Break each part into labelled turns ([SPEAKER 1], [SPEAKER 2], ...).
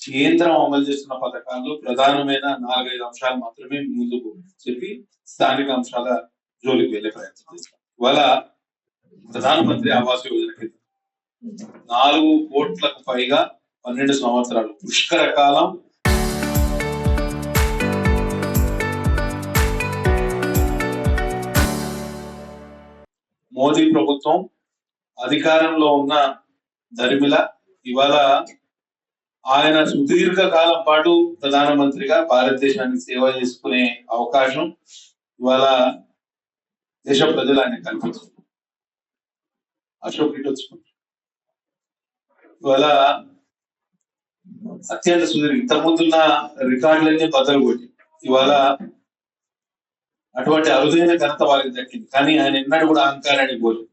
[SPEAKER 1] కేంద్రం అమలు చేస్తున్న పథకాల్లో ప్రధానమైన 4-5 అంశాలు మాత్రమే ముందుకు చెప్పి స్థానిక అంశాల జోలికి వెళ్లే ప్రయత్నం చేస్తాం. ఇవాళ ప్రధానమంత్రి ఆవాస్ యోజన కింద 4 కోట్లకు పైగా 12 సంవత్సరాలు పుష్కర కాలం మోదీ ప్రభుత్వం అధికారంలో ఉన్న దరిమిల ఇవాళ ఆయన సుదీర్ఘ కాలం పాటు ప్రధానమంత్రిగా భారతదేశానికి సేవ చేసుకునే అవకాశం ఇవాళ దేశ ప్రజలు ఆయన కల్పిస్తుంది. అశోక్ ఇటు వచ్చుకుంటారు ఇవాళ అత్యంత సుదీర్ఘ ఇంతకుముందున్న రికార్డులన్నీ బద్దలు కొట్టి ఇవాళ అటువంటి అరుదైన ఘనత వారికి దక్కింది. కానీ ఆయన ఎన్నడూ కూడా అహంకారానికి పోలేదు.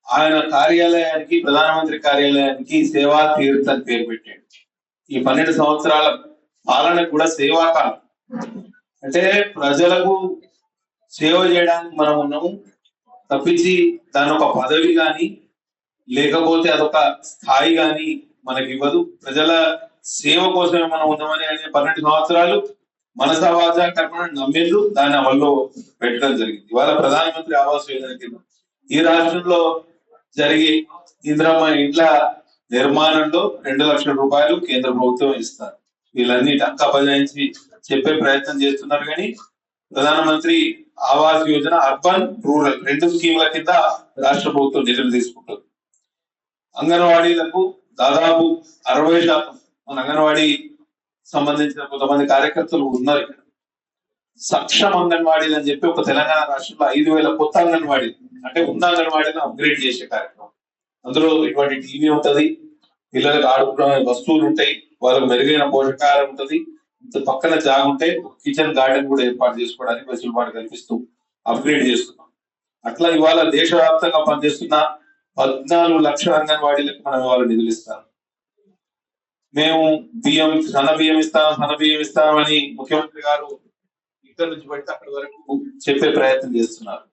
[SPEAKER 1] ఆయన కార్యాలయానికి ప్రధానమంత్రి కార్యాలయానికి సేవా తీర్థ అని పేరు పెట్టాడు. ఈ 12 సంవత్సరాల పాలన కూడా సేవాకాలం, అంటే ప్రజలకు సేవ చేయడానికి మనం ఉన్నాము తప్పించి దాని ఒక పదవి కానీ లేకపోతే అదొక స్థాయి కానీ మనకి ఇవ్వదు. ప్రజల సేవ కోసమే మనం ఉన్నామని ఆయన 12 సంవత్సరాలు మనసవాజ కర్మను నమ్మేందు దాన్ని అమల్లో పెట్టడం జరిగింది. ఇవాళ ప్రధానమంత్రి ఆవాస్ యోజన కింద ఈ రాష్ట్రంలో జరిగే ఇందిరమ్మ ఇండ్ల నిర్మాణంలో 2 లక్షల రూపాయలు కేంద్ర ప్రభుత్వం ఇస్తారు. వీళ్ళన్ని టంకా బజాయించి చెప్పే ప్రయత్నం చేస్తున్నారు. కానీ ప్రధానమంత్రి ఆవాస్ యోజన అర్బన్ రూరల్ 2 స్కీముల కింద రాష్ట్ర ప్రభుత్వం నిధులు తీసుకుంటుంది. అంగన్వాడీలకు దాదాపు 60% మన అంగన్వాడీ సంబంధించిన కొంతమంది కార్యకర్తలు ఉన్నారు. ఇక్కడ సక్షమ అంగన్వాడీలు అని చెప్పి ఒక తెలంగాణ రాష్ట్రంలో 5,000 కొత్త అంగన్వాడీలు, అంటే ఉన్న అంగన్వాడీని అప్గ్రేడ్ చేసే కార్యక్రమం. అందులో ఇటువంటి టీవీ ఉంటది, పిల్లలకు ఆడుకునే వస్తువులు ఉంటాయి, వాళ్ళకు మెరుగైన పోషకాహారం ఉంటది, పక్కన జాగుంటే కిచెన్ గార్డెన్ కూడా ఏర్పాటు చేసుకోవడానికి వెసులుబాటు కల్పిస్తూ అప్గ్రేడ్ చేస్తున్నాం. అట్లా ఇవాళ దేశవ్యాప్తంగా పనిచేస్తున్న 14 లక్షల అంగన్వాడీలకు మనం ఇవాళ నిధులు ఇస్తాం. మేము సన్న బియ్యం ఇస్తామని ముఖ్యమంత్రి గారు ఇక్కడ నుంచి పెడితే అక్కడి వరకు చెప్పే ప్రయత్నం చేస్తున్నారు.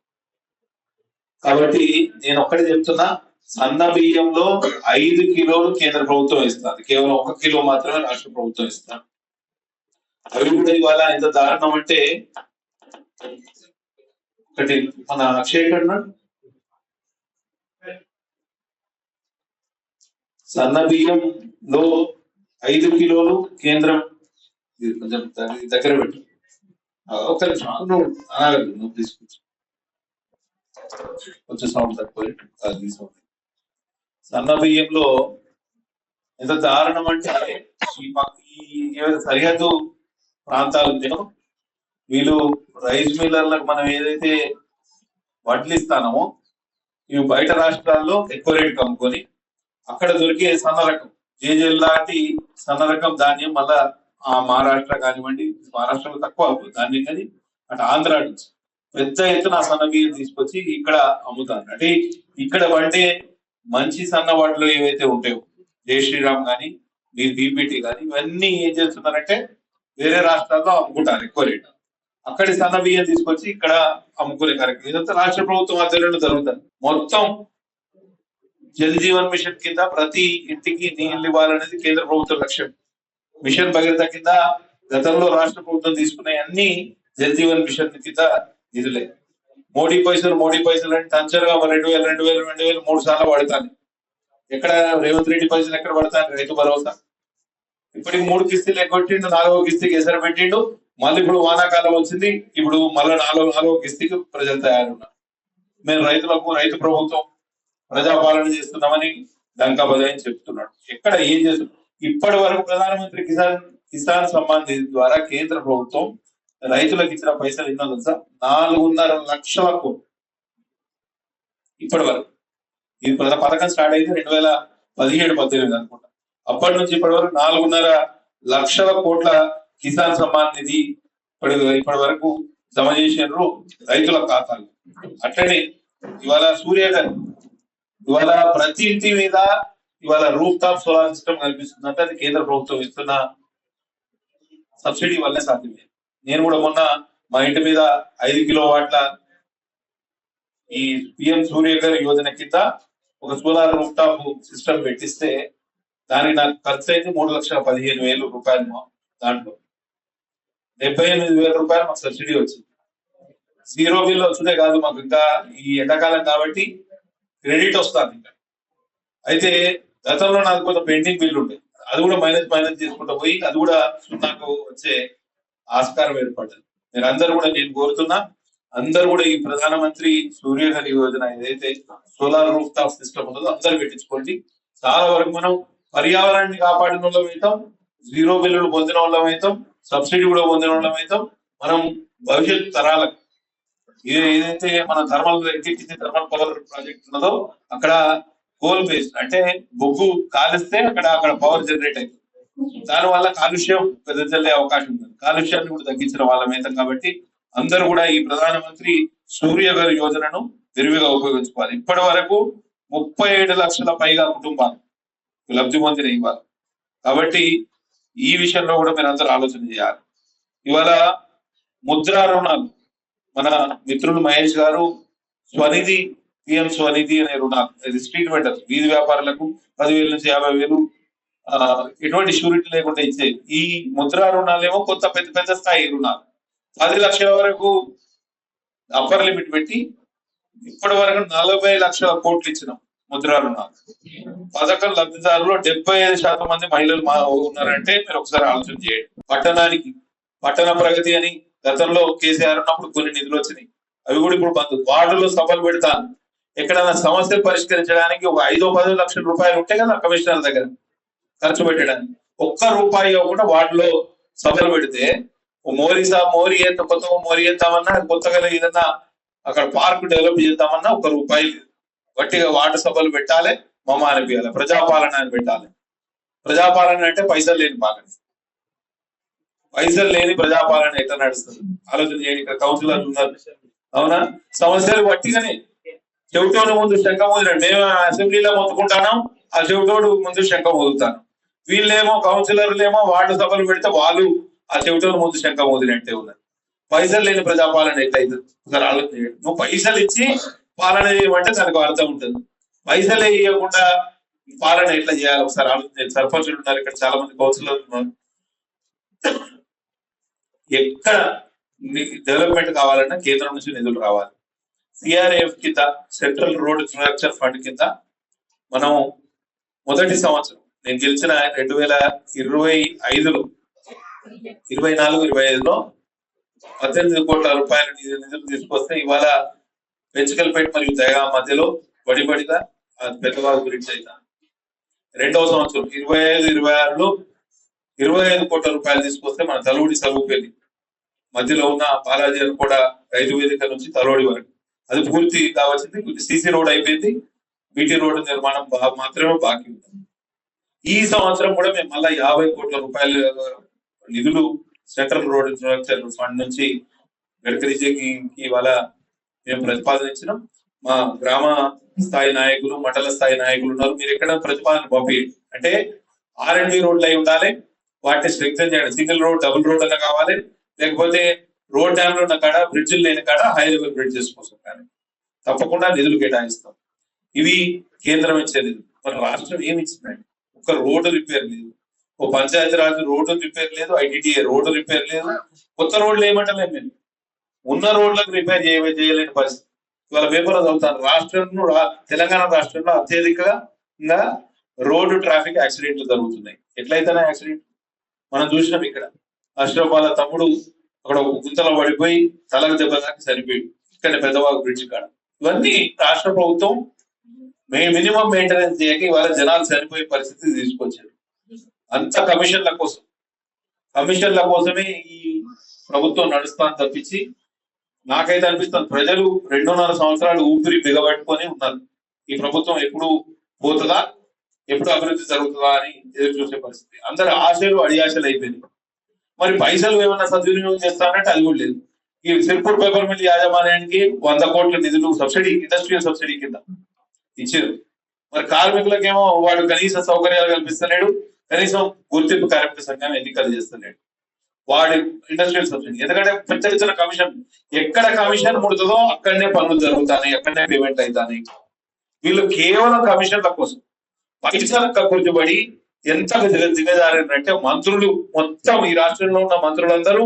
[SPEAKER 1] కాబట్టి నేను ఒక్కటే చెప్తున్నా, సన్న బియ్యంలో 5 కిలోలు కేంద్ర ప్రభుత్వం ఇస్తుంది, కేవలం 1 కిలో మాత్రమే రాష్ట్ర ప్రభుత్వం ఇస్తాం. అవి కూడా ఇవాళ ఎంత దారుణం అంటే, ఒకటి మన అక్షయ్ కన్నా సన్న బియ్యంలో 5 కిలోలు కేంద్రం, కొంచెం దగ్గర పెట్టు, ఒక నిమిషం నువ్వు తీసుకొచ్చు, కొంచెం సౌండ్ తక్కువ. సన్న బియ్యంలో ఎంత దారుణం అంటే, ఈ సరిహద్దు ప్రాంతాలు ఉంటాయో వీళ్ళు రైస్ మిల్లర్లకు మనం ఏదైతే వడ్లు ఇస్తామో ఇవి బయట రాష్ట్రాల్లో ఎక్కువ రేటుకి అమ్ముకొని అక్కడ దొరికే సన్న రకం జేజేల్ లాంటి సన్న రకం ధాన్యం మళ్ళా మహారాష్ట్ర కానివ్వండి, మహారాష్ట్రలో తక్కువ ధాన్యం కానీ అటు ఆంధ్ర నుంచి పెద్ద ఎత్తున సన్న బియ్యం తీసుకొచ్చి ఇక్కడ అమ్ముతారు. అంటే ఇక్కడ పండే మంచి సన్న వాటిలో ఏవైతే ఉంటాయో జై శ్రీరామ్ కానీ మీరు బీపీటీ కానీ ఇవన్నీ ఏం చేస్తున్నారంటే వేరే రాష్ట్రాల్లో అమ్ముకుంటారు ఎక్కువ రేటు. అక్కడి సన్న బియ్యం తీసుకొచ్చి ఇక్కడ అమ్ముకునే కార్యక్రమం ఇదంతా రాష్ట్ర ప్రభుత్వం ఆధ్వర్యంలో జరుగుతుంది. మొత్తం జల్ జీవన్ మిషన్ కింద ప్రతి ఇంటికి నీళ్లు ఇవ్వాలనేది కేంద్ర ప్రభుత్వ లక్ష్యం. మిషన్ భగీరథ కింద గతంలో రాష్ట్ర ప్రభుత్వం తీసుకునే అన్ని జల్ జీవన్ మిషన్ కింద నిధులే. మోడీ పైసలు అంటే టంచర్గా 2,000 3 సార్లు పడతాను. ఎక్కడ రేవంత్ రెడ్డి పైసలు ఎక్కడ పడతాను? రైతు భరోసా ఇప్పటికి 3 కిస్తీలు ఎగ్గొట్టిండు, 4వ కిస్తీకి ఎసరు పెట్టిండు. మళ్ళీ ఇప్పుడు వానాకాలం వచ్చింది, ఇప్పుడు మళ్ళీ 4వ కిస్తీకి ప్రజలు తయారున్నారు. మేము రైతు ప్రభుత్వం ప్రజాపాలన చేస్తున్నామని డంకా బజాయి చెప్తున్నాడు. ఎక్కడ ఏం చేస్తున్నాడు? ఇప్పటి వరకు ప్రధానమంత్రి కిసాన్ సమ్మాన్ నిధి ద్వారా కేంద్ర ప్రభుత్వం రైతులకు ఇచ్చిన పైసలు ఎన్నో తెలుసా? 4.5 లక్షల కోట్లు ఇప్పటి వరకు. ఈ పథకం స్టార్ట్ అయితే 2017-18 అనుకుంటా. అప్పటి నుంచి ఇప్పటి వరకు 4.5 లక్షల కోట్ల కిసాన్ సమ్మాన్ నిధి ఇప్పటి వరకు జమ చేసినారు రైతుల ఖాతాలు. అట్లనే ఇవాళ సూర్యగారి ఇవాళ ప్రతి ఇంటి మీద ఇవాళ రూఫ్ టాప్ సోలార్ సిస్టమ్ కల్పిస్తుందంటే అది కేంద్ర ప్రభుత్వం ఇస్తున్న సబ్సిడీ వల్లే సాధ్యమే. నేను కూడా మొన్న మా ఇంటి మీద 5 కిలోవాట్ల ఈ పిఎం సూర్యగారి యోజన కింద ఒక సోలార్ రూఫ్ టాప్ సిస్టమ్ పెట్టిస్తే దానికి నాకు ఖర్చు అయింది 3,15,000 రూపాయలు. దాంట్లో 78,000 రూపాయలు మాకు సబ్సిడీ వచ్చింది. జీరో బిల్ వచ్చుడే కాదు, మాకు ఇంకా ఈ ఎండాకాలం కాబట్టి క్రెడిట్ వస్తుంది ఇంకా. అయితే గతంలో నాకు కొంత పెండింగ్ బిల్ ఉండే, అది కూడా మైనస్ చేసుకుంటూ పోయి అది కూడా సున్నాకు వచ్చే ఆస్కారం ఏర్పడ్డది. మీరు అందరూ కూడా, నేను కోరుతున్నా అందరూ కూడా ఈ ప్రధానమంత్రి సూర్యఘర్ యోజన ఏదైతే సోలార్ రూఫ్ టాప్ సిస్టమ్ ఉందో అందరూ పెట్టించుకోండి. చాలా వరకు మనం పర్యావరణాన్ని కాపాడిన వాళ్ళం అవుతాం, జీరో బిల్లులు పొందిన వాళ్ళం అవుతాం, సబ్సిడీ కూడా పొందిన వాళ్ళం అవుతాం. మనం భవిష్యత్ తరాలకు ఏదైతే మన thermal NTPC thermal power project ఉన్నదో అక్కడ కోల్ బేస్డ్ అంటే బొగ్గు కాలిస్తే అక్కడ పవర్ జనరేట్ అవుతుంది. దానివల్ల కాలుష్యం వెదజల్లే అవకాశం ఉంది. కాలుష్యాన్ని కూడా తగ్గించిన వాళ్ళమైతాం కాబట్టి అందరూ కూడా ఈ ప్రధానమంత్రి సూర్యఘర్ యోజనను విరివిగా ఉపయోగించుకోవాలి. ఇప్పటి వరకు 37 లక్షల పైగా కుటుంబాలు లబ్ధి పొందిన ఇవ్వాలి. కాబట్టి ఈ విషయంలో కూడా మీరు అందరూ ఆలోచన చేయాలి. ఇవాళ ముద్రా రుణాలు మన మిత్రులు మహేష్ గారు స్వనిధి, పిఎం స్వనిధి అనే రుణాలు, ఇది స్ట్రీట్ వెండర్స్, వీధి వ్యాపారులకు 10,000 నుంచి 50,000 ఎటువంటి షూరిటీ లేకుండా ఇచ్చే ఈ ముద్రా రుణాలేమో కొత్త పెద్ద పెద్ద స్థాయి రుణాలు 10 లక్షల వరకు అప్పర్ లిమిట్ పెట్టి ఇప్పటి వరకు 40 లక్షల కోట్లు ఇచ్చినాం ముద్రా రుణాలు. పథకం లబ్ధిదారులు 75% మంది మహిళలు ఉన్నారంటే మీరు ఒకసారి ఆలోచన చేయండి. పట్టణ ప్రగతి అని గతంలో కేసీఆర్ ఉన్నప్పుడు కొన్ని నిధులు వచ్చినాయి, అవి కూడా ఇప్పుడు బంద్. వార్డులో సభలు పెడతాను, ఎక్కడైనా సమస్యలు పరిష్కరించడానికి ఒక 5-10 లక్షల రూపాయలు ఉంటే కదా కమిషనర్ దగ్గర ఖర్చు పెట్టడానికి, ఒక్క రూపాయి ఇవ్వకుండా వార్డులో సభలు పెడితే మోరీ కొత్తగా మోరీ చేద్దామన్నా, కొత్తగా ఏదన్నా అక్కడ పార్క్ డెవలప్ చేద్దామన్నా ఒక్క రూపాయి లేదు. గట్టిగా వార్డు సభలు పెట్టాలి, మమ్మ అనిపించాలి, ప్రజాపాలన అని పెట్టాలి. ప్రజాపాలన అంటే పైసలు లేని పాలన. పైసలు లేని ప్రజాపాలన ఎట్లా నడుస్తుంది ఆలోచన చేయండి. ఇక్కడ కౌన్సిలర్లు ఉన్నారు, అవునా? సమస్యలు గట్టిగానే చెవిటోడు ముందు శంఖం వదిలేండి. మేము అసెంబ్లీలో మొత్తుకుంటాను, ఆ చెవిటోడు ముందు శంఖం వదులుతాను. వీళ్ళేమో కౌన్సిలర్లేమో వార్డు సభలు పెడితే వాళ్ళు ఆ చెవిటోడు ముందు శంఖం వదిలేంటే ఉన్నారు. పైసలు లేని ప్రజాపాలన ఎట్లయితుంది ఒకసారి ఆలోచన చేయండి. నువ్వు పైసలు ఇచ్చి పాలన చేయమంటే దానికి అర్థం ఉంటుంది. పైసలే ఇవ్వకుండా పాలన ఎట్లా చేయాలి ఒకసారి ఆలోచన. సర్పంచులు ఉన్నారు ఇక్కడ, చాలా మంది కౌన్సిలర్లు ఉన్నారు. ఎక్కడ డెవలప్మెంట్ కావాలన్నా కేంద్రం నుంచి నిధులు రావాలి. సిఆర్ఎఫ్ కింద, సెంట్రల్ రోడ్ ఇన్ఫ్రాస్ట్రక్చర్ ఫండ్ కింద మనం మొదటి సంవత్సరం నేను గెలిచిన 2025లో 24-25లో 18 కోట్ల రూపాయల నిధులు తీసుకొస్తే ఇవాళ పెంచకల్పేట మరియు దయగా మధ్యలో బడిబడిగా పెద్దవాళ్ళ గురించి అయితే రెండవ సంవత్సరం 25-26లో 25 కోట్ల రూపాయలు తీసుకొస్తే మన తలూడి సలువుపల్లి మధ్యలో ఉన్న బాలాజీ కూడా రైతు వేదిక నుంచి తలోడి వరకు అది పూర్తి కావాల్సింది. సిసి రోడ్ అయిపోయింది, బీటీ రోడ్డు నిర్మాణం మాత్రమే బాకీ ఉంది. ఈ సంవత్సరం కూడా మేము మళ్ళీ 50 కోట్ల రూపాయల నిధులు సెంట్రల్ రోడ్ ఇన్ఫ్రాస్ట్రక్చర్ ఫండ్ నుంచి గడ్కరీజీకి ఇవాళ మేము ప్రతిపాదనించినాం. మా గ్రామ స్థాయి నాయకులు, మండల స్థాయి నాయకులు ఉన్నారు, మీరు ఎక్కడ ప్రతిపాదన పంపించండి. అంటే R&B రోడ్లు అయి ఉండాలి, వాటిని స్ట్రెంగ్తన్ చేయండి. సింగిల్ రోడ్, డబుల్ రోడ్ అలా కావాలి, లేకపోతే రోడ్ డ్యామ్ లో ఉన్న కాడ, బ్రిడ్జిలు లేని కాడ హై లెవెల్ బ్రిడ్జెస్ కోసం కానీ తప్పకుండా నిధులు కేటాయిస్తాం. ఇవి కేంద్రం ఇచ్చే నిధులు. మన రాష్ట్రం ఏమి ఇచ్చిందండి? ఒక రోడ్డు రిపేర్ లేదు, ఓ పంచాయతీరాజ్ రోడ్డు రిపేర్ లేదు, ITDA రోడ్డు రిపేర్ లేదు. కొత్త రోడ్లు ఏమంటలేదు, మేము ఉన్న రోడ్లకు రిపేర్ చేయలేని పరిస్థితి. ఇవాళ పేపర్లో చదువుతాను, రాష్ట్రంలో తెలంగాణ రాష్ట్రంలో అత్యధికంగా రోడ్డు ట్రాఫిక్ యాక్సిడెంట్లు జరుగుతున్నాయి. ఎట్లయితేనే యాక్సిడెంట్ మనం చూసినాం. ఇక్కడ అష్రఫ్ వాళ్ళ తమ్ముడు అక్కడ ఒక గుంతలో పడిపోయి తలకు దెబ్బ దాకా చనిపోయాడు, ఇక్కడ పెద్దవాగు బ్రిడ్జ్ కాడ. ఇవన్నీ రాష్ట్ర ప్రభుత్వం మినిమం మెయింటెనెన్స్ చేయక ఇవాళ జనాలు చనిపోయే పరిస్థితి తీసుకొచ్చారు. అంత కమిషన్ల కోసమే ఈ ప్రభుత్వం నడుస్తాను తప్పించి నాకైతే అనిపిస్తుంది ప్రజలు 2.5 సంవత్సరాలు ఊపిరి బిగబట్టుకొని ఉన్నారు. ఈ ప్రభుత్వం ఎప్పుడు పోతుందా, ఎప్పుడు అభివృద్ధి జరుగుతుందా అని ఎదురు చూసే పరిస్థితి. అందరు ఆశలు అడియాశలు అయిపోయింది. మరి పైసలు ఏమన్నా సద్వినియోగం చేస్తానంటే అది కూడా లేదు. ఈ సిర్పూర్ పేపర్ మిల్ యాజమాన్యానికి 100 కోట్ల నిధులు సబ్సిడీ, ఇండస్ట్రియల్ సబ్సిడీ కింద ఇచ్చారు. మరి కార్మికులకేమో వాడు కనీస సౌకర్యాలు కల్పిస్తలేడు, కనీసం గుర్తింపు కార్మిక సంఘం ఎన్నికలు చేస్తలేడు. వాడి ఇండస్ట్రియల్ సబ్సిడీ, ఎందుకంటే పెద్ద కమిషన్, ఎక్కడ కమిషన్ ముడుతుందో అక్కడనే పనులు జరుగుతాయి, అక్కడనే పేమెంట్ అవుతాయి. వీళ్ళు కేవలం కమిషన్ల కోసం పైసలు కక్కుర్తిపడి ఎంత దిగజారంటే మంత్రులు మొత్తం ఈ రాష్ట్రంలో ఉన్న మంత్రులందరూ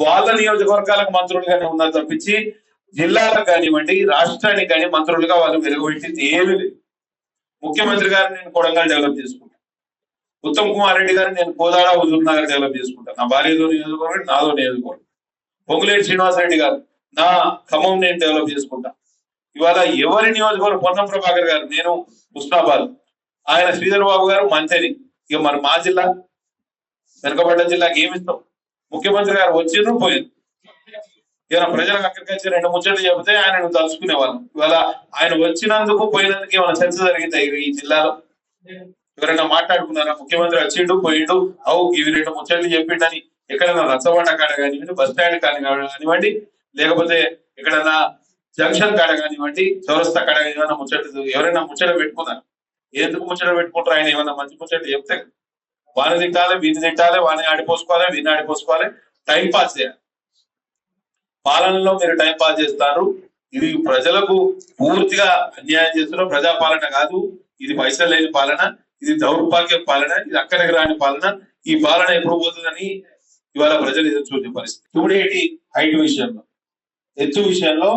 [SPEAKER 1] వాళ్ళ నియోజకవర్గాలకు మంత్రులుగానే ఉన్నారు తప్పించి జిల్లాలకు కానివ్వండి రాష్ట్రానికి కానీ మంత్రులుగా వాళ్ళు వెలుగుపెట్టింది ఏమీ లేదు. ముఖ్యమంత్రి గారిని నేను కొడంగల్ డెవలప్ చేసుకుంటాను, ఉత్తమ్ కుమార్ రెడ్డి గారిని నేను కోదాడ హుజూర్ నగర్ డెవలప్ చేసుకుంటాను, నా భార్యతో నియోజకవర్గం నాదో నియోజకవర్గం. పొంగులేటి శ్రీనివాసరెడ్డి గారు నా ఖమ్మం నేను డెవలప్ చేసుకుంటాను. ఇవాళ ఎవరి నియోజకవర్గం పొన్నం ప్రభాకర్ గారు నేను హుస్నాబాద్, ఆయన శ్రీధర్ బాబు గారు మంత్రి. ఇక మరి మా జిల్లా వెనుకబడ్డ జిల్లాకి ఏమిస్తాం? ముఖ్యమంత్రి గారు వచ్చిండ్రు పోయింది. ఏమైనా ప్రజలకు అక్కడికి వచ్చి రెండు ముచ్చట్లు చెబితే ఆయన తలుచుకునే వాళ్ళు. ఇవాళ ఆయన వచ్చినందుకు పోయినందుకు ఏమైనా చర్చ జరిగింది ఈ జిల్లాలో? ఎవరైనా మాట్లాడుకున్నారా? ముఖ్యమంత్రి వచ్చిండు పోయిండు ఇవి రెండు ముచ్చట్లు చెప్పిండని ఎక్కడైనా రచ్చబండ కాడ కానివ్వండి, బస్ స్టాండ్ కానివ్వండి, లేకపోతే ఎక్కడైనా జంక్షన్ కాడ కానివ్వండి, చౌరస్తా కాడ ఏమైనా ముచ్చట్లు ఎవరైనా ముచ్చట పెట్టుకున్నారు? ఎందుకు ముచ్చట పెట్టుకుంటారు? ఆయన ఏమైనా మంచి ముచ్చట్లు చెప్తే వాని తిట్టాలి, వీని తిట్టాలి, వాని ఆడిపోసుకోవాలి, వీని ఆడిపోసుకోవాలి, టైం పాస్ చేయాలి. పాలనలో మీరు టైం పాస్ చేస్తారు. ఇది ప్రజలకు పూర్తిగా అన్యాయం చేస్తున్న ప్రజాపాలన కాదు. ఇది పైసలు లేని పాలన, ఇది దౌర్భాగ్య పాలన, ఇది అక్కడికి రాని పాలన. ఈ పాలన ఎప్పుడు పోతుందని ఇవాళ ప్రజలు ఎదురు చూసే పరిస్థితి. చూడేటి హైట్ విషయంలో, ఎత్తు విషయంలో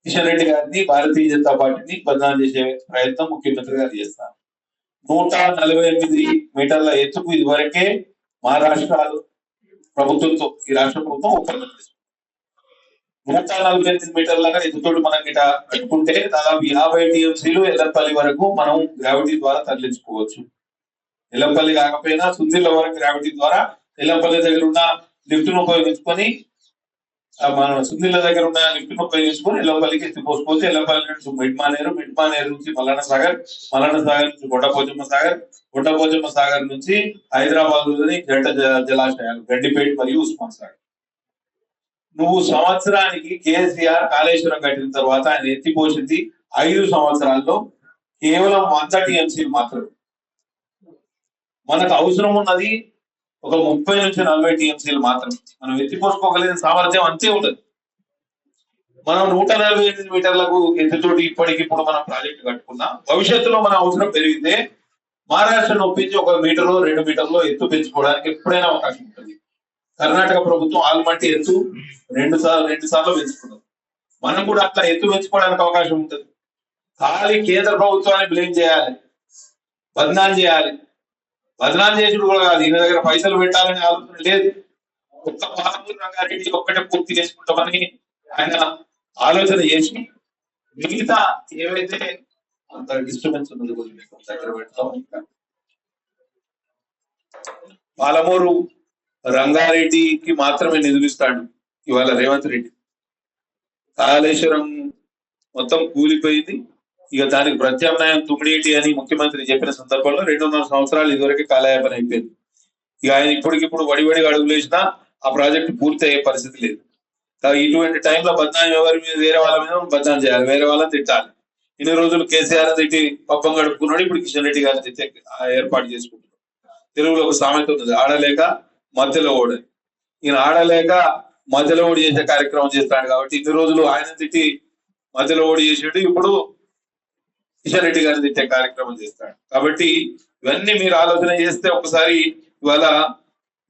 [SPEAKER 1] కిషన్ రెడ్డి గారిని భారతీయ జనతా పార్టీని బదనాం చేసే ప్రయత్నం ముఖ్యమంత్రి గారు చేస్తారు. 148 మీటర్ల ఎత్తుకు ఇదివరకే మహారాష్ట్ర ప్రభుత్వంతో ఈ రాష్ట్ర ప్రభుత్వం ఒప్పందం చేసుకుంది. 148 మీటర్ల ఎత్తుతోటి మనం గిట కట్టుకుంటే దాదాపు 50 టీఎంసీలు ఎల్లంపల్లి వరకు మనం గ్రావిటీ ద్వారా తరలించుకోవచ్చు. ఎల్లంపల్లి కాకపోయినా సుందిల్ల వరకు గ్రావిటీ ద్వారా ఎల్లంపల్లి దగ్గర ఉన్న లిఫ్ట్ ను ఉపయోగించుకొని మన సుందిల్ల దగ్గర ఉన్న లిఫ్ట్ ను ఉపయోగించుకొని ఎల్లంపల్లికి ఎత్తిపోసుకోవచ్చు. ఎల్లంపల్లి నుంచి మిడ్మానేరు, మిడ్మానేరు నుంచి మల్లన్న సాగర్, మల్లన్న సాగర్ నుంచి గొడ్డపోచమ్మ సాగర్, గొడ్డపోచమ్మ సాగర్ నుంచి హైదరాబాద్ లోని జంట జలాశయాలు గడ్డిపేట మరియు ఉస్మాన్ సాగర్. నువ్వు సంవత్సరానికి కేసీఆర్ కాళేశ్వరం కట్టిన తర్వాత ఆయన ఎత్తిపోసింది 5 సంవత్సరాల్లో కేవలం 100 టీఎంసీలు మాత్రమే. మనకు అవసరం ఉన్నది ఒక 30 నుంచి 40 టీఎంసీలు మాత్రమే. మనం ఎత్తిపోసుకోగలిగిన సామర్థ్యం అంతే ఉండదు. మనం 148 మీటర్లకు ఎత్తుతోటి ఇప్పటికిప్పుడు మనం ప్రాజెక్టు కట్టుకున్నాం. భవిష్యత్తులో మన అవసరం పెరిగితే మహారాష్ట్రను ఒప్పించి 1 మీటర్లో 2 మీటర్లో ఎత్తు పెంచుకోవడానికి ఎప్పుడైనా అవకాశం ఉంటుంది. కర్ణాటక ప్రభుత్వం ఆల్మట్టి ఎత్తు 2 సార్లు పెంచుకున్నారు. మనం కూడా అట్లా ఎత్తు పెంచుకోవడానికి అవకాశం ఉంటుంది. ఖాళీ కేంద్ర ప్రభుత్వాన్ని బ్లేమ్ చేయాలి, బదనాం చేయాలి. బదనాం చేసుడు కూడా కాదు, ఈయన దగ్గర పైసలు పెట్టాలని ఆలోచన లేదు. ఒక్క పాలమూరు రంగారెడ్డి ఒక్కటే పూర్తి చేసుకుంటామని ఆయన ఆలోచన చేసి మిగతా ఏవైతే అంత డిస్టర్బెన్స్ ఉన్నది దగ్గర పెడతాం. పాలమూరు రంగారెడ్డికి మాత్రమే నిధులు ఇస్తాడు ఇవాళ రేవంత్ రెడ్డి. కాళేశ్వరం మొత్తం కూలిపోయింది. ఇక దానికి ప్రత్యామ్నాయం తుమ్మిడేటి అని ముఖ్యమంత్రి చెప్పిన సందర్భంలో 2.5 సంవత్సరాలు ఇదివరకే కాలయాపన అయిపోయింది. ఇక ఆయన ఇప్పటికిప్పుడు వడివడి అడుగులు వేసినా ఆ ప్రాజెక్టు పూర్తి అయ్యే పరిస్థితి లేదు. ఇటువంటి టైంలో బద్నాం ఎవరి మీద, వేరే వాళ్ళ మీద బద్నాం చేయాలి, వేరే వాళ్ళని తిట్టాలి. ఇన్ని రోజులు కేసీఆర్ తిట్టి పబ్బం గడుపుకున్నాడు, ఇప్పుడు కిషన్ రెడ్డి గారిని తిట్టే ఏర్పాటు చేసుకుంటున్నాడు. తెలుగులో ఒక సామెత ఉన్నది, ఆడలేక మధ్యలో ఓడి. ఈయన ఆడలేక మధ్యలో ఓడి చేసే కార్యక్రమం చేస్తాడు. కాబట్టి ఇన్ని రోజులు ఆయన తిట్టి మధ్యలో ఓడి చేసాడు, ఇప్పుడు కిషన్ రెడ్డి గారిని తిట్టే కార్యక్రమం చేస్తాడు. కాబట్టి ఇవన్నీ మీరు ఆలోచన చేస్తే ఒకసారి ఇవాళ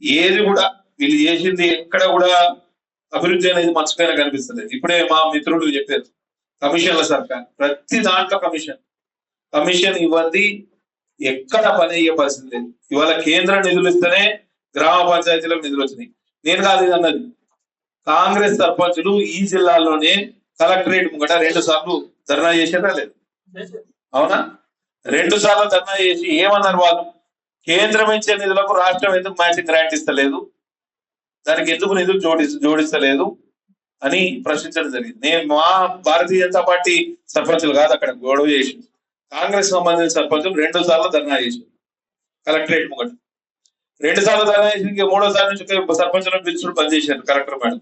[SPEAKER 1] ఏది కూడా వీళ్ళు చేసింది ఎక్కడ కూడా అభివృద్ధి అనేది మర్చిపోయినా కనిపిస్తుంది. ఇప్పుడే మా మిత్రులు చెప్పారు కమిషన్ల సర్కార్, ప్రతి దాంట్లో కమిషన్ ఇవ్వండి, ఎక్కడ పని అయ్యే పరిస్థితి లేదు. ఇవాళ కేంద్ర నిధులు ఇస్తేనే గ్రామ పంచాయతీలకు నిధులు వచ్చినాయి. నేను కాదు ఇది అన్నది, కాంగ్రెస్ సర్పంచులు ఈ జిల్లాలోనే కలెక్టరేట్ ముంగట 2 సార్లు ధర్నా చేసేదా లేదు? అవునా? 2 సార్లు ధర్నా చేసి ఏమన్నారు వాళ్ళు? కేంద్రం ఇచ్చే నిధులకు రాష్ట్రం ఎందుకు మ్యాచింగ్ గ్రాంట్ ఇస్తలేదు, దానికి ఎందుకు నిధులు జోడిస్తలేదు అని ప్రశ్నించడం జరిగింది. నేను మా భారతీయ జనతా పార్టీ సర్పంచులు కాదు అక్కడ గొడవ చేసి, కాంగ్రెస్ సంబంధించిన సర్పంచులు 2 సార్లు ధర్నా చేసి కలెక్టరేట్ ముంగట. 2 సార్లు ధర్నా చేసి ఇంక 3వ సారి నుంచి సర్పంచులను పిలుచుడు బంద్ చేశారు కలెక్టర్ మేడం.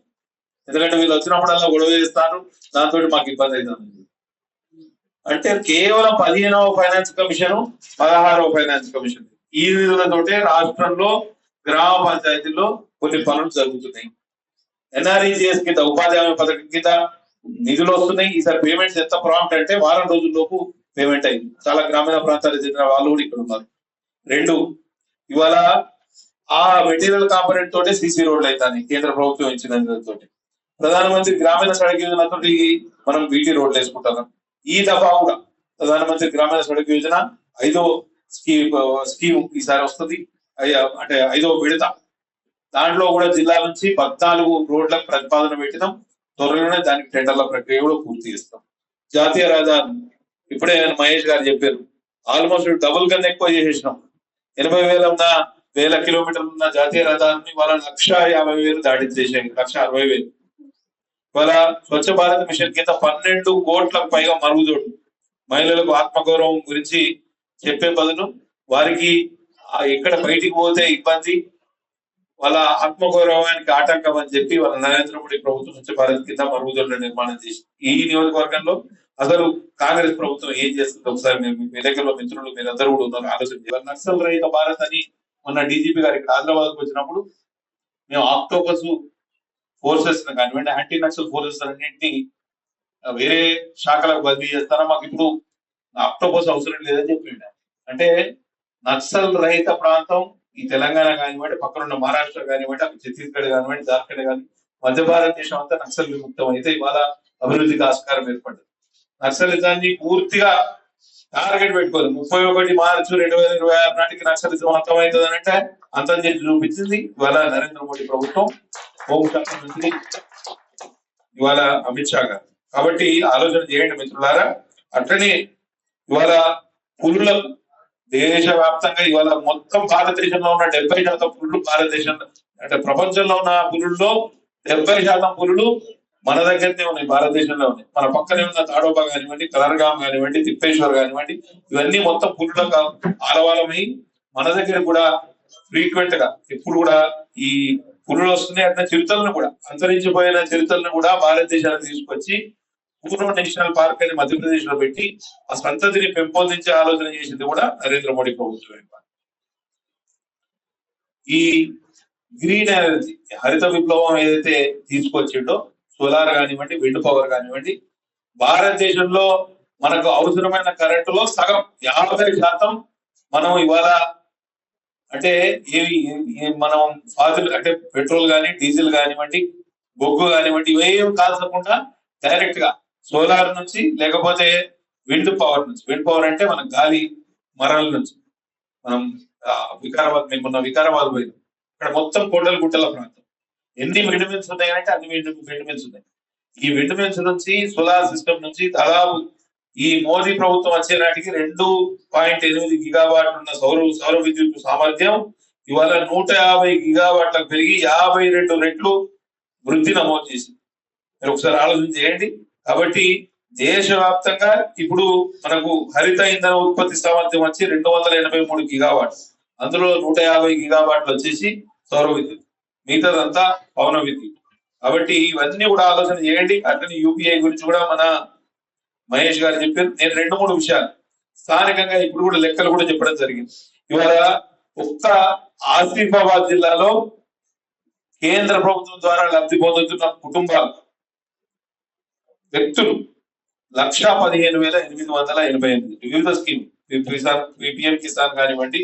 [SPEAKER 1] ఎందుకంటే వీళ్ళు వచ్చినప్పుడల్లా గొడవ చేస్తారు, దాంతో మాకు ఇబ్బంది అవుతుంది. అంటే కేవలం 15వ ఫైనాన్స్ కమిషన్, 16వ ఫైనాన్స్ కమిషన్ ఈ నిధులతోటే రాష్ట్రంలో గ్రామ పంచాయతీల్లో కొన్ని పనులు జరుగుతున్నాయి. ఎన్ఆర్ఈజిఎస్ కింద ఉపాధి హామీ పథకం కింద నిధులు వస్తున్నాయి. ఈసారి పేమెంట్స్ ఎంత ప్రాంప్ట్ అంటే వారం రోజుల్లోపు పేమెంట్ అయింది. చాలా గ్రామీణ ప్రాంతాలకు చెందిన వాళ్ళు కూడా ఇక్కడ ఉన్నారు. రెండు, ఇవాళ ఆ మెటీరియల్ కాంపనెంట్ తోటే సీసీ రోడ్లు అవుతాయి కేంద్ర ప్రభుత్వం ఇచ్చిన తోటి. ప్రధానమంత్రి గ్రామీణ సడక్ యోజన తోటి మనం బీటీ రోడ్లు వేసుకుంటున్నాం. ఈ దఫా కూడా ప్రధానమంత్రి గ్రామీణ సడక్ యోజన 5వ స్కీమ్ ఈసారి వస్తుంది. అంటే 5వ విడత. దాంట్లో కూడా జిల్లా నుంచి 14 రోడ్లకు ప్రతిపాదన పెట్టినాం. త్వరలోనే దానికి టెండర్ల ప్రక్రియ కూడా పూర్తి చేస్తాం. జాతీయ రహదారులు ఇప్పుడే మహేష్ గారు చెప్పారు, ఆల్మోస్ట్ డబుల్ కన్నా ఎక్కువ చేసేసినాం. 80,000 కిలోమీటర్లు ఉన్న జాతీయ రహదారిని వాళ్ళ 1,50,000 దాటించేసాం, 1,60,000. ఇవాళ స్వచ్ఛ భారత్ మిషన్ కింద 12 కోట్లకు పైగా మరుగుదొడ్లు. మహిళలకు ఆత్మగౌరవం గురించి చెప్పే బదులు వారికి ఎక్కడ బయటికి పోతే ఇబ్బంది, వాళ్ళ ఆత్మగౌరవానికి ఆటంకం అని చెప్పి వాళ్ళ నరేంద్ర మోడీ ప్రభుత్వం స్వచ్ఛ భారత్ కింద మరుగుదొడ్ల నిర్మాణం చేసి, ఈ నియోజకవర్గంలో అసలు కాంగ్రెస్ ప్రభుత్వం ఏం చేస్తుంది ఒకసారి మీ దగ్గరలో మిత్రులు మీరందరూ కూడా ఉన్నారు, ఆలోచన చేయాలి. నక్సల్ రహిత భారత్ అని మొన్న డీజీపీ గారు ఇక్కడ హైదరాబాద్కి వచ్చినప్పుడు మేము ఆక్టోపస్ ఫోర్సెస్ కానివ్వండి, యాంటీ నక్సల్ ఫోర్సెస్ అన్నింటినీ వేరే శాఖలకు బదిలీ చేస్తారా, మాకు ఇప్పుడు ఆక్టోపస్ అవసరం లేదని చెప్పిండ. అంటే నక్సల్ రహిత ప్రాంతం ఈ తెలంగాణ కానివ్వండి, పక్కనున్న మహారాష్ట్ర కానివ్వండి, అక్కడ ఛత్తీస్గఢ్ కానివ్వండి, జార్ఖండ్ కానివ్వండి, మధ్య భారతదేశం అంతా నక్సల్ విముక్తం అయితే ఇవాళ అభివృద్ధికి ఆస్కారం ఏర్పడ్డది. నక్సలిజాన్ని పూర్తిగా టార్గెట్ పెట్టుకోవాలి. 31 మార్చి 2026 నాటికి నక్సలిజం అంతమవుతుంది అని అంటే అంతం చేసి చూపించింది ఇవాళ నరేంద్ర మోడీ ప్రభుత్వం, హోంశాఖ మంత్రి ఇవాళ అమిత్ షా గారు. కాబట్టి ఆలోచన చేయండి మిత్రులారా. అట్లనే ఇవాళ పులులకు దేశవ్యాప్తంగా ఇవాళ మొత్తం భారతదేశంలో ఉన్న 70% పులులు భారతదేశంలో, అంటే ప్రపంచంలో ఉన్న పులుల్లో 70% పులులు మన దగ్గరనే ఉన్నాయి, భారతదేశంలో ఉన్నాయి. మన పక్కనే ఉన్న తాడోబా కానివ్వండి, కలర్గాం కానివ్వండి, తిప్పేశ్వర్ కానివ్వండి, ఇవన్నీ మొత్తం పులులకు ఆలవాలమై మన దగ్గర కూడా ఫ్రీక్వెంట్ గా ఎప్పుడు కూడా ఈ పులులు వస్తున్నాయి. అట్లా చిరుతలను కూడా, అంతరించిపోయిన చిరుతలను కూడా భారతదేశానికి తీసుకొచ్చి పూర్వ నేషనల్ పార్క్ అని మధ్యప్రదేశ్ లో పెట్టి ఆ సంతతిని పెంపొందించే ఆలోచన చేసింది కూడా నరేంద్ర మోడీ ప్రభుత్వం. ఈ గ్రీన్ ఎనర్జీ హరిత విప్లవం ఏదైతే తీసుకొచ్చిండో, సోలార్ కానివ్వండి, విండ్ పవర్ కానివ్వండి, భారతదేశంలో మనకు అవసరమైన కరెంటులో సగం 50% మనం ఇవాళ అంటే మనం అంటే పెట్రోల్ కానీ, డీజిల్ కానివ్వండి, బొగ్గు కానివ్వండి, ఇవేం కాల్చకుండా డైరెక్ట్ గా సోలార్ నుంచి, లేకపోతే విండ్ పవర్ నుంచి. విండ్ పవర్ అంటే మన గాలి మరాల నుంచి. మనం వికారాబాద్ పోయింది, ఇక్కడ మొత్తం కొండల గుట్టల ప్రాంతం. ఎన్ని విండ్ మిల్స్ ఉన్నాయంటే అన్ని విండ్ మిల్స్ ఉన్నాయి. ఈ విండ్ మిల్స్ నుంచి, సోలార్ సిస్టమ్ నుంచి దాదాపు ఈ మోదీ ప్రభుత్వం వచ్చే నాటికి 2.8 గిగావాట్ ఉన్న సౌర విద్యుత్ సామర్థ్యం ఇవాళ 150 గిగావాట్లకు పెరిగి 52 రెట్లు వృద్ధి నమోదు చేసింది. మీరు ఒకసారి ఆలోచన చేయండి. కాబట్టి దేశవ్యాప్తంగా ఇప్పుడు మనకు హరిత ఇంధన ఉత్పత్తి సామర్థ్యం వచ్చి 283 గిగావాట్. అందులో 150 గిగావాట్లు వచ్చేసి సౌర విద్యుత్, మిగతాదంతా పవన విద్యుత్. కాబట్టి ఇవన్నీ కూడా ఆలోచన చేయండి. అట్లనే యూపీఐ గురించి కూడా మన మహేష్ గారు చెప్పారు. నేను 2-3 విషయాలు స్థానికంగా ఇప్పుడు కూడా లెక్కలు కూడా చెప్పడం జరిగింది. ఇవాళ ఒక్క ఆసిఫాబాద్ జిల్లాలో కేంద్ర ప్రభుత్వం ద్వారా లబ్ధి పొందుతున్న కుటుంబాలు, వ్యక్తులు 1,15,888. వివిధ స్కీమ్, పిఎం కిసాన్ కానివ్వండి,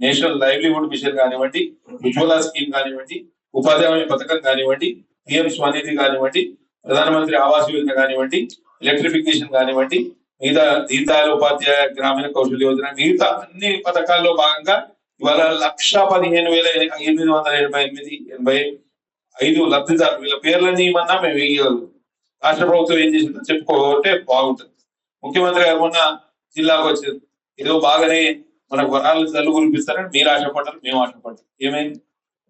[SPEAKER 1] నేషనల్ లైవ్లీహుడ్ మిషన్ కానివ్వండి, ఉజ్వల స్కీమ్ కానివ్వండి, ఉపాధి హామీ పథకం కానివ్వండి, పిఎం స్వనిధి కానివ్వండి, ప్రధానమంత్రి ఆవాస్ యోజన కానివ్వండి, ఎలక్ట్రిఫికేషన్ కానివ్వండి, మిగతా దీన్ దయాళ్ ఉపాధ్యాయ గ్రామీణ కౌశల్ యోజన, మిగతా అన్ని పథకాల్లో భాగంగా ఇవాళ 1,15,888 లబ్ధిదారులు. వీళ్ళ పేర్లని ఏమన్నా మేము వేయగలం. రాష్ట్ర ప్రభుత్వం ఏం చేసిందో చెప్పుకోవాలంటే బాగుంటుంది. ముఖ్యమంత్రి గారు మొన్న జిల్లాకు వచ్చారు, ఏదో బాగానే మనకు వరాలు చల్లు కురిపిస్తారని మీరు ఆశపడ్డారు, మేము ఆశపడ్డాం. ఏమైంది?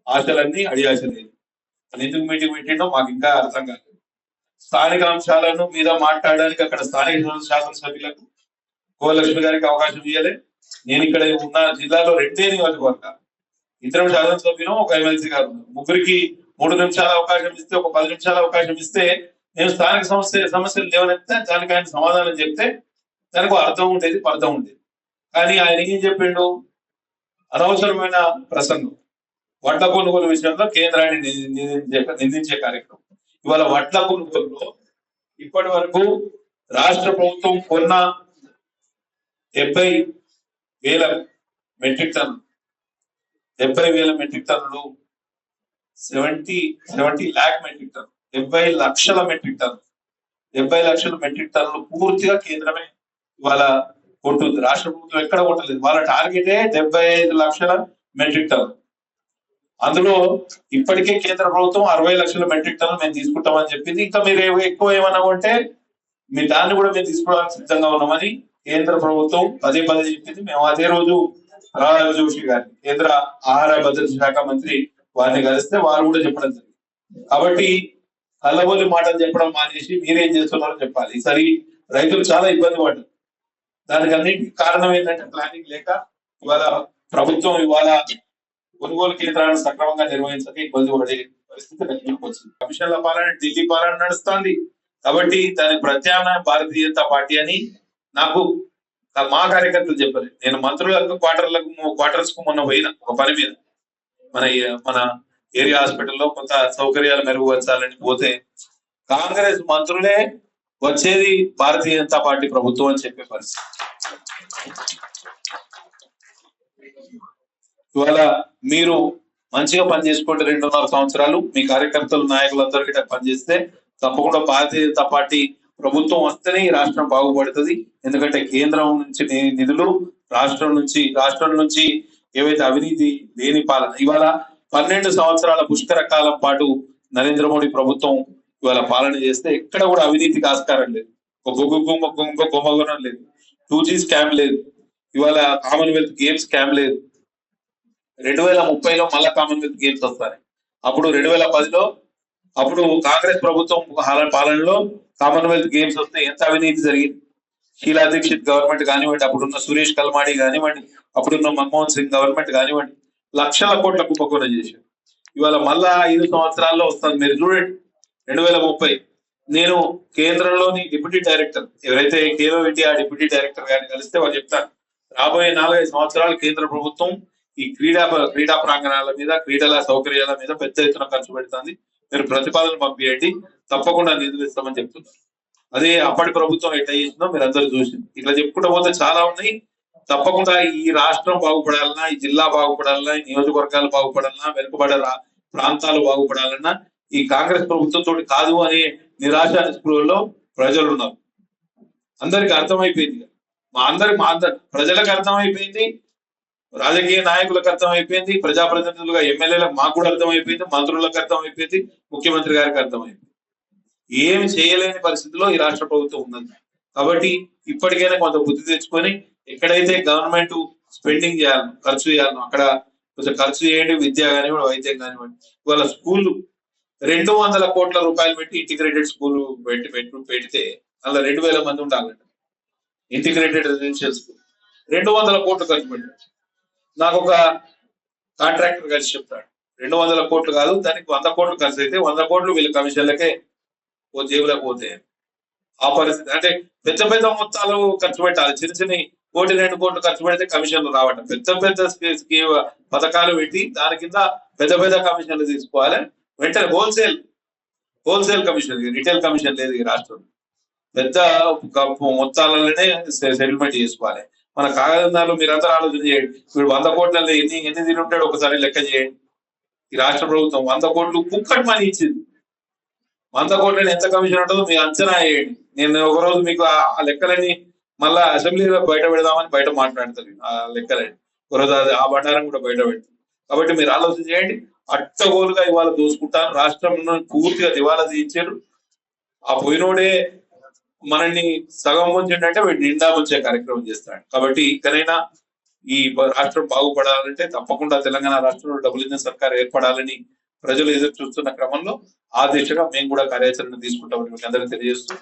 [SPEAKER 1] ఆశలన్నీ అడియాశలేదు. ఎందుకు మీటింగ్ పెట్టిండో మాకు ఇంకా అర్థం కాలేదు. స్థానిక అంశాలను మీద మాట్లాడడానికి అక్కడ స్థానిక శాసనసభ్యులకు గోలక్ష్మి గారికి అవకాశం ఇవ్వలే. నేను ఇక్కడ ఉన్న జిల్లాలో 2 నియోజకవర్గాలు, ఇద్దరు శాసనసభ్యులు, ఒక ఎమ్మెల్సీ గారు, ముగ్గురికి 3 నిమిషాల అవకాశం ఇస్తే, ఒక 10 నిమిషాల అవకాశం ఇస్తే నేను స్థానిక సమస్యలు లేవనెత్తే దానికి ఆయన సమాధానం చెప్తే దానికి అర్థం ఉండేది, పర్థం ఉండేది. కానీ ఆయన ఏం చెప్పిండు? అనవసరమైన ప్రసంగం. వడ్ల కొనుగోలు విషయంలో కేంద్రాన్ని నిందించే కార్యక్రమం. ఇవాళ వడ్ల కొనుగోలులో ఇప్పటి వరకు రాష్ట్ర ప్రభుత్వం కొన్న 70,000 మెట్రిక్ టన్నులు, 70,000 మెట్రిక్ టన్నులు, 70 lakh మెట్రిక్ టన్నులు, 70 లక్షల మెట్రిక్ టన్నులు, 70 లక్షల మెట్రిక్ టన్నులు పూర్తిగా కేంద్రమే ఇవాళ కొంటుంది. రాష్ట్ర ప్రభుత్వం ఎక్కడ కొట్టలేదు. వాళ్ళ టార్గెటే 75 లక్షల మెట్రిక్ టన్నులు. అందులో ఇప్పటికే కేంద్ర ప్రభుత్వం 60 లక్షల మెట్రిక్ టన్నులు మేము తీసుకుంటామని చెప్పింది. ఇంకా మీరు ఎక్కువ ఏమన్నా ఉంటే మీ దాన్ని కూడా మేము తీసుకోవడానికి సిద్ధంగా ఉన్నామని కేంద్ర ప్రభుత్వం పదే పదే చెప్పింది. మేము అదే రోజు ప్రహ్లాద్ జోషి గారిని, కేంద్ర ఆహార భద్రత శాఖ మంత్రి, వారిని కలిస్తే వారు కూడా చెప్పడం జరిగింది. కాబట్టి కళ్ళబొల్లి మాటలు చెప్పడం మానేసి మీరేం చేస్తున్నారో చెప్పాలి. ఈసారి రైతులు చాలా ఇబ్బంది పడ్డారు. దానికి అన్నింటికి కారణం ఏంటంటే ప్లానింగ్ లేక ఇవాళ ప్రభుత్వం ఇవాళ కొనుగోలు కేంద్రాలను సక్రమంగా నిర్వహించక ఇబ్బంది పడే పరిస్థితి రైతులకు వచ్చింది. కమిషన్ల పాలన, ఢిల్లీ పాలన నడుస్తుంది. కాబట్టి దానికి ప్రత్యామ్నాయం భారతీయ జనతా పార్టీ అని నాకు మా కార్యకర్తలు చెప్పారు. నేను మంత్రులకు క్వార్టర్స్ కు మొన్న పోయిన ఒక పని మీద, మన ఏరియా హాస్పిటల్లో కొంత సౌకర్యాలు మెరుగుపరచాలని పోతే కాంగ్రెస్ మంత్రులే వచ్చేది భారతీయ జనతా పార్టీ ప్రభుత్వం అని చెప్పే పరిస్థితి. ఇవాళ మీరు మంచిగా పనిచేసుకుంటే 2.5 సంవత్సరాలు మీ కార్యకర్తలు, నాయకులందరికీ పనిచేస్తే తప్పకుండా భారతీయ జనతా పార్టీ ప్రభుత్వం వస్తేనే ఈ రాష్ట్రం బాగుపడుతుంది. ఎందుకంటే కేంద్రం నుంచి నిధులు, రాష్ట్రం నుంచి ఏవైతే అవినీతి లేని పాలన, ఇవాళ 12 సంవత్సరాల పుష్కర కాలం పాటు నరేంద్ర మోడీ ప్రభుత్వం ఇవాళ పాలన చేస్తే ఎక్కడ కూడా అవినీతికి ఆస్కారం లేదు. ఒక కుంభకోణం లేదు, 2G స్కామ్ లేదు, ఇవాళ కామన్వెల్త్ గేమ్స్ స్కామ్ లేదు. 2030లో మళ్ళా కామన్వెల్త్ గేమ్స్ వస్తాయి. అప్పుడు 2010లో అప్పుడు కాంగ్రెస్ ప్రభుత్వం పాలనలో కామన్వెల్త్ గేమ్స్ వస్తే ఎంత అవినీతి జరిగింది. షీలా దీక్షిత్ గవర్నమెంట్ కానివ్వండి, అప్పుడున్న సురేష్ కల్మాడి కానివ్వండి, అప్పుడున్న మన్మోహన్ సింగ్ గవర్నమెంట్ కానివ్వండి, లక్షల కోట్ల కుంభకోణం చేశారు. ఇవాళ మళ్ళా 5 సంవత్సరాల్లో వస్తుంది. మీరు చూడండి 2030 నేను కేంద్రంలోని డిప్యూటీ డైరెక్టర్, ఎవరైతే ఖేలో ఇండియా డిప్యూటీ డైరెక్టర్ గారిని కలిస్తే వాళ్ళు చెప్తారు, రాబోయే 4-5 సంవత్సరాలు కేంద్ర ప్రభుత్వం ఈ క్రీడా ప్రాంగణాల మీద, క్రీడల సౌకర్యాల మీద పెద్ద ఎత్తున ఖర్చు పెడుతుంది. మీరు ప్రతిపాదన పంపించండి, తప్పకుండా నిధులు ఇస్తామని చెప్తున్నారు. అదే అప్పటి ప్రభుత్వం ఎట్లా చేసిందో మీరు అందరూ చూసింది. ఇట్లా చెప్పుకుంటూ పోతే చాలా ఉన్నాయి. తప్పకుండా ఈ రాష్ట్రం బాగుపడాలన్నా, ఈ జిల్లా బాగుపడాలన్నా, ఈ నియోజకవర్గాలు బాగుపడాలన్నా, వెనుకబడే ప్రాంతాలు బాగుపడాలన్నా ఈ కాంగ్రెస్ ప్రభుత్వంతో కాదు అనే నిరాశ నిస్పృహల్లో ప్రజలు ఉన్నారు. అందరికి అర్థమైపోయింది. మా ప్రజలకు అర్థమైపోయింది, రాజకీయ నాయకులకు అర్థమైపోయింది, ప్రజాప్రతినిధులుగా ఎమ్మెల్యేలకు మాకు కూడా అర్థమైపోయింది, మంత్రులకు అర్థమైపోయింది, ముఖ్యమంత్రి గారికి అర్థమైపోయింది. ఏమి చేయలేని పరిస్థితిలో ఈ రాష్ట్ర ప్రభుత్వం ఉన్నది. కాబట్టి ఇప్పటికైనా కొంత బుద్ధి తెచ్చుకొని ఎక్కడైతే గవర్నమెంట్ స్పెండింగ్ చేయాలి, ఖర్చు చేయాలి, అక్కడ కొంచెం ఖర్చు చేయండి. విద్య కానివ్వండి, వైద్యం కానివ్వండి. ఇవాళ స్కూళ్ళు 200 కోట్ల రూపాయలు పెట్టి ఇంటిగ్రేటెడ్ స్కూల్ పెడితే అలా 2,000 మంది ఉండాలంట. ఇంటిగ్రేటెడ్ రెసిడెన్షియల్ స్కూల్ 200 కోట్లు ఖర్చు పెట్టారు. నాకు ఒక కాంట్రాక్టర్ కలిసి చెప్తాడు, 200 కోట్లు కాదు, దానికి 100 కోట్లు ఖర్చు అయితే 100 కోట్లు వీళ్ళ కమిషన్లకే జేబులకు పోతే ఆ పరిస్థితి. అంటే పెద్ద పెద్ద మొత్తాలు ఖర్చు పెట్టాలి. చిన్న 1-2 కోట్లు ఖర్చు పెడితే కమిషన్లు రావట. పెద్ద పథకాలు పెట్టి దాని కింద పెద్ద కమిషన్లు తీసుకోవాలి. వెంటనే హోల్సేల్ కమిషన్, రిటైల్ కమిషన్ లేదు ఈ రాష్ట్రంలో. పెద్ద మొత్తాలలోనే సెటిల్మెంట్ చేసుకోవాలి. మన కాగదాలు మీరందరూ ఆలోచన చేయండి. ఇప్పుడు 100 కోట్లలో ఎన్ని తిని ఉంటాడు ఒకసారి లెక్క చేయండి. ఈ రాష్ట్ర ప్రభుత్వం 100 కోట్లు కుక్కట్ మనీ ఇచ్చింది. 100 కోట్లని ఎంత కమిషన్ ఉంటుందో మీరు అంచనా వేయండి. నేను ఒకరోజు మీకు ఆ లెక్కలని మళ్ళా అసెంబ్లీలో బయట పెడదామని బయట మాట్లాడతాను. ఆ లెక్కలని ఒకరోజు ఆ బండారం కూడా బయట పెడతాను. కాబట్టి మీరు ఆలోచన చేయండి. అట్టగోలుగా ఇవాళ దోసుకుంటాను. రాష్ట్రం పూర్తిగా దివాలా తీయించారు. ఆ పోయినోడే మనల్ని సగం ముంచింటే వీడు నిండా ముంచే కార్యక్రమం చేస్తాడు. కాబట్టి ఇక్కడైనా ఈ రాష్ట్రం బాగుపడాలంటే తప్పకుండా తెలంగాణ రాష్ట్రంలో డబుల్ ఇంజిన్ సర్కార్ ఏర్పడాలని ప్రజలు ఎదురు చూస్తున్న క్రమంలో ఆ దిశగా మేము కూడా కార్యాచరణ తీసుకుంటామని మీకు అందరికీ తెలియజేస్తూ